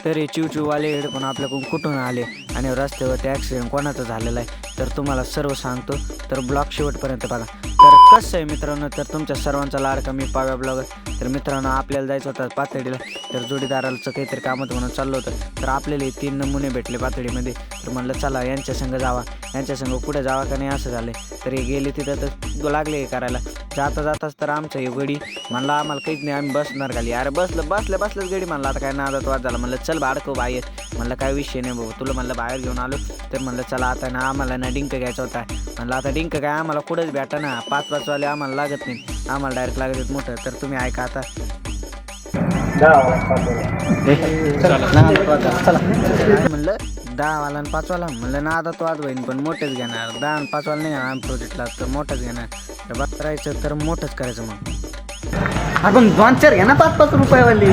तर हे चिवचिववाले हेडफोन आपल्याकडून कुठून आले आणि रस्त्यावरती ॲक्सिडेंट कोणाचा झालेला आहे तर तुम्हाला सर्व सांगतो. तर ब्लॉग शेवटपर्यंत बघा. तर कसं आहे मित्रांनो, तर तुमच्या सर्वांचा लाडका मी पाव्या ब्लॉगर. तर मित्रांनो, आपल्याला जायचं होतं पातळीला. तर जोडीदाराचं काहीतरी काम होतं म्हणून चाललो होतं. तर आपल्याला 3 नमुने भेटले पातळीमध्ये. तर म्हणलं चला यांच्या संग जावा, यांच्या संग कुठे जावा का नाही असं झालं. तर हे गेले तिथं तर लागले हे करायला. जाताच तर आमचं हे गडी म्हणलं आम्हाला काहीच नाही, आम्ही बसणार खाली. अरे बसल्याच गडी म्हणलं आता काय नादात वाद झाला. म्हणलं चल बाळको बाहेर. म्हणलं काय विषय नाही भाऊ, तुला म्हणलं बाहेर घेऊन आलो. तर म्हणलं चला आता ना आम्हाला ना डिंक घ्यायचा होता. म्हणलं आता डिंक काय आम्हाला कुठंच भेटा ना, 5-5 वाले आम्हाला लागत नाही, आम्हाला डायरेक्ट लागत आहेत मोठं. तर तुम्ही ऐका आता. म्हणलं 10 वाला आणि 5 वाला. म्हणलं ना आता तो आज बहीण पण मोठेच घेणार, 10 आणि 5 वाला नाही घेणार आम्ही प्रोजेक्टला, तर मोठंच घेणार. तर बघ करायचं तर मोठंच करायचं. मग आपण 2-4 घ्या ना 5-5 रुपयावाली.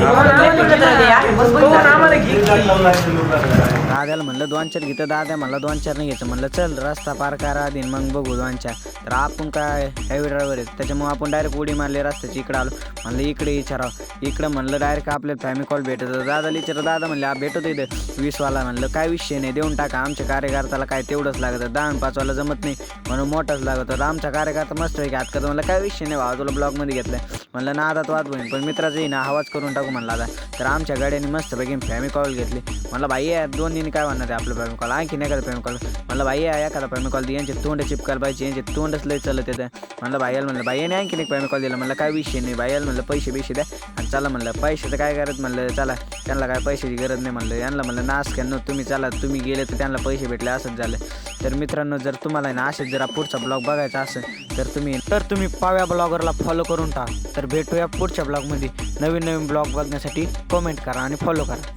दाद्याला म्हणलं 2-4 घेतं, दाद्या म्हणलं 2-4 नाही घ्यायचं. म्हणलं चल रस्ता पार करा दिन मग बघू 2-4. तर आपण काय हेवी ड्रायव्हर आहेत त्याच्यामुळे आपण डायरेक्ट उडी मारली रस्त्याची. इकडं आलो. म्हणलं इकडे विचारावं. इकडं म्हणलं डायरेक्ट आपल्या फॅमिली कॉल भेटत होतं. दादाला विचारलं, दादा म्हणले भेटतो इथं 20 वाला. म्हणलं काय विषय नाही, देऊन टाका. आमच्या कार्यकर्त्याला काय तेवढंच लागतं, 10 आणि 5 वाला जमत नाही म्हणून मोठाच लागत होता. आमच्या कार्यकर्ता मस्त आहे की हात करतो. म्हणलं काय विषय नाही भावा, तुला ब्लॉगमध्ये घेतलं. म्हणलं ना आता तो वाद होईल पण मित्राचंही ना आवाज करून टाकू म्हणला आता. तर आमच्या गाड्याने मस्तपैकी फॅमिली कॉल घेतली. म्हणलं भाई या 2 दिनी काय म्हणणार आहे आपलं फॅमिली कॉल, आणखीन एखादा फॅमिली कॉल. म्हणलं भाई या एखादा फॅमिली कॉल यांचे तोंड चिपकायला पाहिजे, यांचे तोंडच लय चालत येतं. म्हणलं भाईयाला म्हणलं भाईयाने आणखीन एक फॅमिली कॉल दिला. म्हणलं काय विषय नाही, भाईयाला म्हणलं पैसे द्या आणि चला. म्हणलं पैशाचं काय करत. म्हणलं चला त्यांना काय पैशाची गरज नाही. म्हणलं यांना म्हणलं नाश करणं, तुम्ही चला, तुम्ही गेले तर त्यांना पैसे भेटले असंच झालं. तर मित्रांनो, जर तुम्हाला ना असेच जरा पुढचा ब्लॉग बघायचा असेल तर तुम्ही पाव्या ब्लॉगरला फॉलो करून टाका. तर भेटूया पुढच्या ब्लॉगमध्ये. नवीन ब्लॉग बघण्यासाठी कमेंट करा आणि फॉलो करा.